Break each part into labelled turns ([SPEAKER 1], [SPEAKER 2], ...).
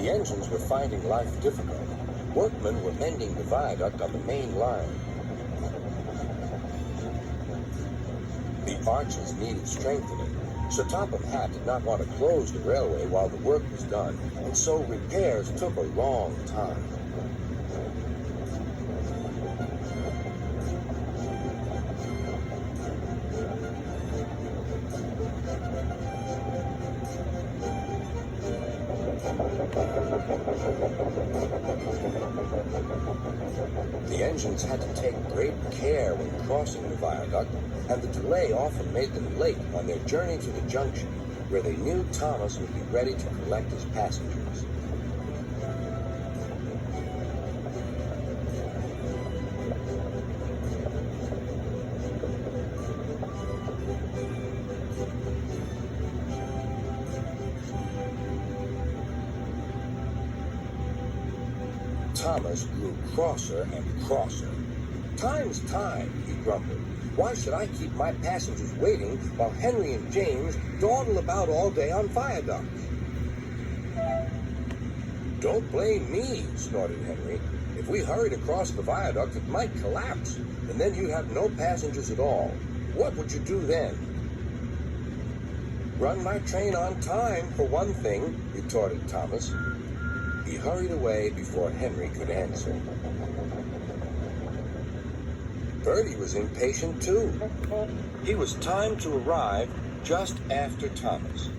[SPEAKER 1] The engines were finding life difficult. Workmen were mending the viaduct on the main line. The arches needed strengthening, so Topham Hatt did not want to close the railway while the work was done, and so repairs took a long time. The engines had to take great care when crossing the viaduct, and the delay often made them late on their journey to the junction, where they knew Thomas would be ready to collect his passengers. Thomas grew crosser and crosser. "Time's time," he grumbled. "Why should I keep my passengers waiting while Henry and James dawdle about all day on viaducts?" "Don't blame me," snorted Henry. "If we hurried across the viaduct, it might collapse, and then you'd have no passengers at all. What would you do then?" "Run my train on time, for one thing," retorted Thomas. He hurried away before Henry could answer. Bertie was impatient too. He was timed to arrive just after Thomas.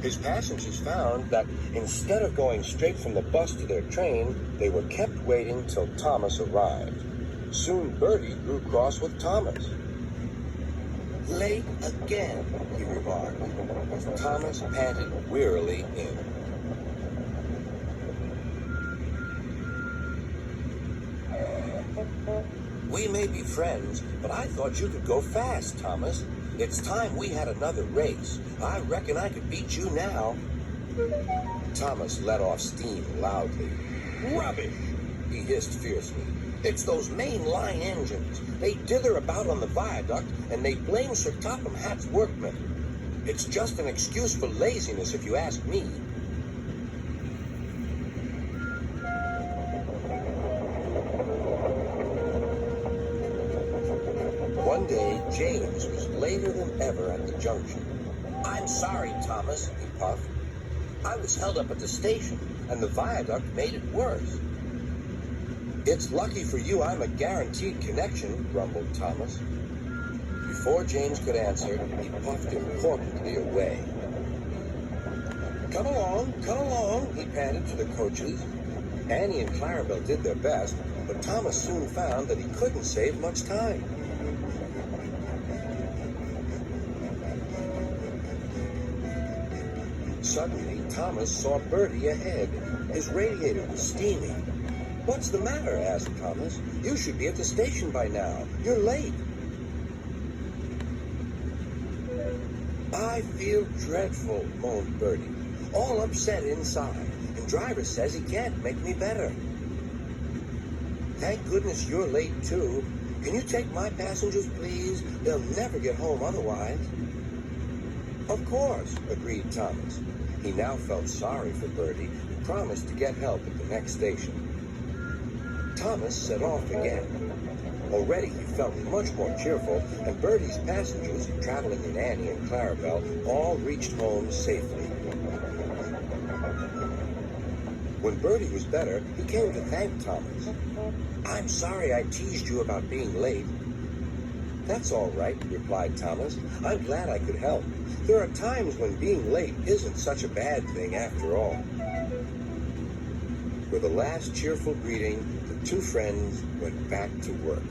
[SPEAKER 1] His passengers found that instead of going straight from the bus to their train, they were kept waiting till Thomas arrived. Soon Bertie grew cross with Thomas. "Late again," he remarked, as Thomas panted wearily in. "We may be friends, but I thought you could go fast, Thomas. It's time we had another race. I reckon I could beat you now." Thomas let off steam loudly. "Rubbish!" he hissed fiercely. "It's those main line engines. They dither about on the viaduct, and they blame Sir Topham Hatt's workmen. It's just an excuse for laziness, if you ask me." One day, James was later than ever at the junction. "I'm sorry, Thomas," he puffed. "I was held up at the station, and the viaduct made it worse." "It's lucky for you I'm a guaranteed connection," grumbled Thomas. Before James could answer, he puffed importantly away. Come along," he panted to the coaches. Annie and Clarabel did their best, but Thomas soon found that he couldn't save much time. Suddenly, Thomas saw Bertie ahead. His radiator was steaming. "What's the matter?" asked Thomas. "You should be at the station by now. You're late." "I feel dreadful," moaned Bertie. "All upset inside, and driver says he can't make me better." "Thank goodness you're late, too. Can you take my passengers, please? They'll never get home otherwise." "Of course," agreed Thomas. He now felt sorry for Bertie and promised to get help at the next station. Thomas set off again. Already he felt much more cheerful, and Bertie's passengers, traveling in Annie and Clarabel, all reached home safely. When Bertie was better, he came to thank Thomas. "I'm sorry I teased you about being late." "That's all right," replied Thomas. "I'm glad I could help. There are times when being late isn't such a bad thing after all." With a last cheerful greeting, the two friends went back to work.